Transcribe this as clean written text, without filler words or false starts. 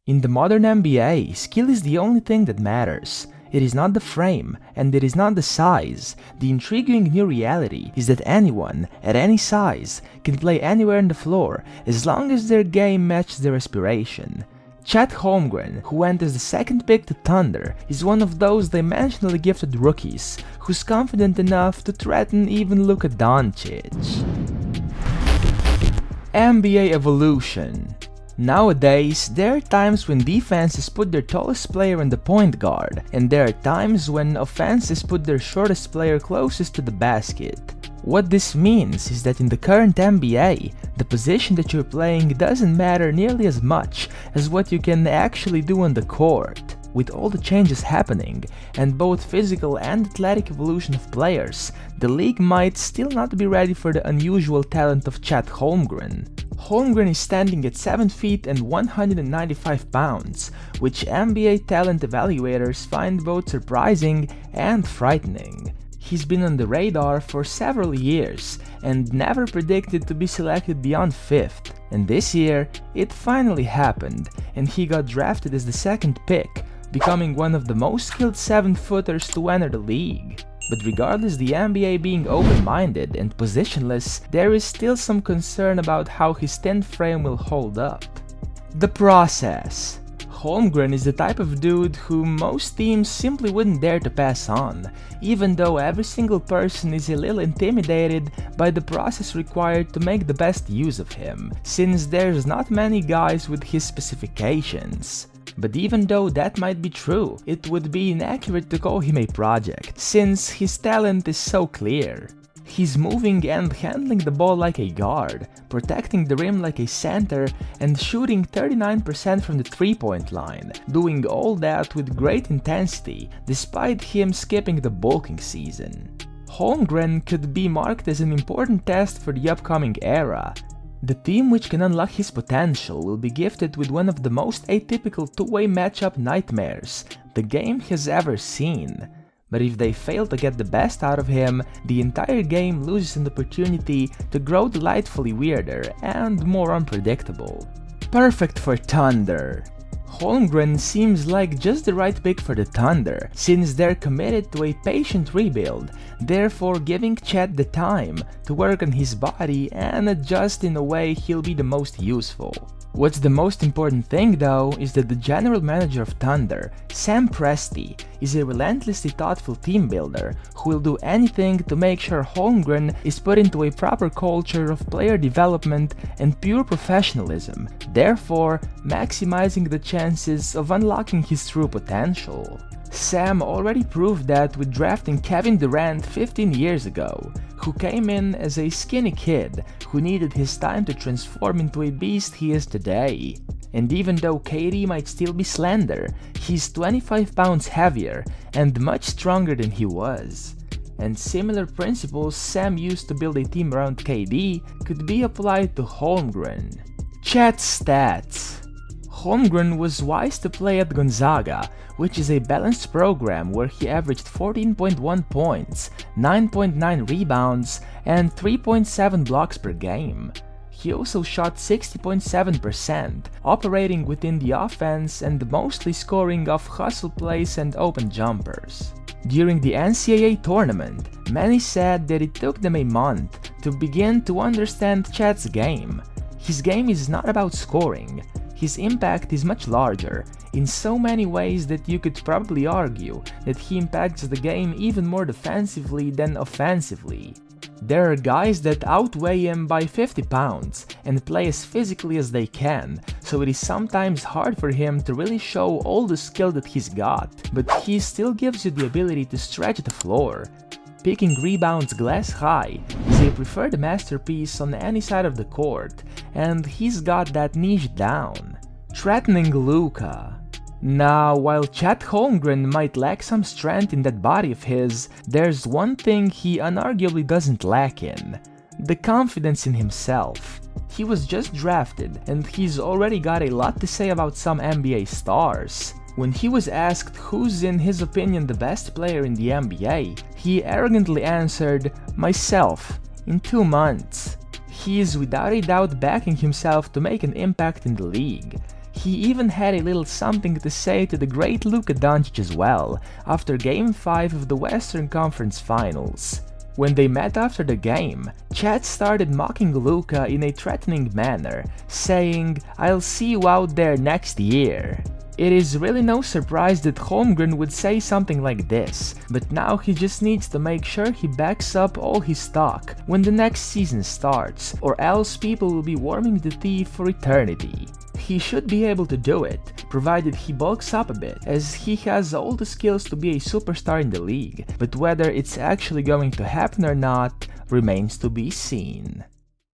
In the modern NBA, skill is the only thing that matters. It is not the frame, and it is not the size. The intriguing new reality is that anyone, at any size, can play anywhere on the floor, as long as their game matches their aspiration. Chet Holmgren, who went as the second pick to Thunder, is one of those dimensionally gifted rookies, who's confident enough to threaten even Luka Doncic. NBA evolution. Nowadays, there are times when defenses put their tallest player in the point guard, and there are times when offenses put their shortest player closest to the basket. What this means is that in the current NBA, the position that you're playing doesn't matter nearly as much as what you can actually do on the court. With all the changes happening, and both physical and athletic evolution of players, the league might still not be ready for the unusual talent of Chet Holmgren. Holmgren is standing at 7 feet and 195 pounds, which NBA talent evaluators find both surprising and frightening. He's been on the radar for several years and never predicted to be selected beyond 5th. And this year, it finally happened, and he got drafted as the second pick, becoming one of the most skilled 7-footers to enter the league. But regardless the NBA being open-minded and positionless, there is still some concern about how his thin frame will hold up. The process. Holmgren is the type of dude who most teams simply wouldn't dare to pass on, even though every single person is a little intimidated by the process required to make the best use of him, since there's not many guys with his specifications. But even though that might be true, it would be inaccurate to call him a project, since his talent is so clear. He's moving and handling the ball like a guard, protecting the rim like a center, and shooting 39% from the three-point line, doing all that with great intensity, despite him skipping the bulking season. Holmgren could be marked as an important test for the upcoming era. The team which can unlock his potential will be gifted with one of the most atypical two-way matchup nightmares the game has ever seen. But if they fail to get the best out of him, the entire game loses an opportunity to grow delightfully weirder and more unpredictable. Perfect for Thunder. Holmgren seems like just the right pick for the Thunder, since they're committed to a patient rebuild, therefore giving Chet the time to work on his body and adjust in a way he'll be the most useful. What's the most important thing though is that the general manager of Thunder, Sam Presti, is a relentlessly thoughtful team builder who will do anything to make sure Holmgren is put into a proper culture of player development and pure professionalism, therefore maximizing the chances of unlocking his true potential. Sam already proved that with drafting Kevin Durant 15 years ago, who came in as a skinny kid who needed his time to transform into a beast he is today. And even though KD might still be slender, he's 25 pounds heavier and much stronger than he was. And similar principles Sam used to build a team around KD could be applied to Holmgren. Chet's stats. Holmgren was wise to play at Gonzaga, which is a balanced program where he averaged 14.1 points, 9.9 rebounds, and 3.7 blocks per game. He also shot 60.7%, operating within the offense and mostly scoring off hustle plays and open jumpers. During the NCAA tournament, many said that it took them a month to begin to understand Chet's game. His game is not about scoring. His impact is much larger, in so many ways that you could probably argue that he impacts the game even more defensively than offensively. There are guys that outweigh him by 50 pounds and play as physically as they can, so it is sometimes hard for him to really show all the skill that he's got, but he still gives you the ability to stretch the floor. Picking rebounds glass high is a preferred masterpiece on any side of the court, and he's got that niche down. Threatening Luka. Now, while Chet Holmgren might lack some strength in that body of his, there's one thing he unarguably doesn't lack in: the confidence in himself. He was just drafted, and he's already got a lot to say about some NBA stars. When he was asked who's in his opinion the best player in the NBA, he arrogantly answered, "Myself, in 2 months." He is without a doubt backing himself to make an impact in the league. He even had a little something to say to the great Luka Doncic as well, after Game 5 of the Western Conference Finals. When they met after the game, Chet started mocking Luka in a threatening manner, saying, "I'll see you out there next year." It is really no surprise that Holmgren would say something like this, but now he just needs to make sure he backs up all his talk when the next season starts, or else people will be warming the tea for eternity. He should be able to do it, provided he bulks up a bit, as he has all the skills to be a superstar in the league, but whether it's actually going to happen or not remains to be seen.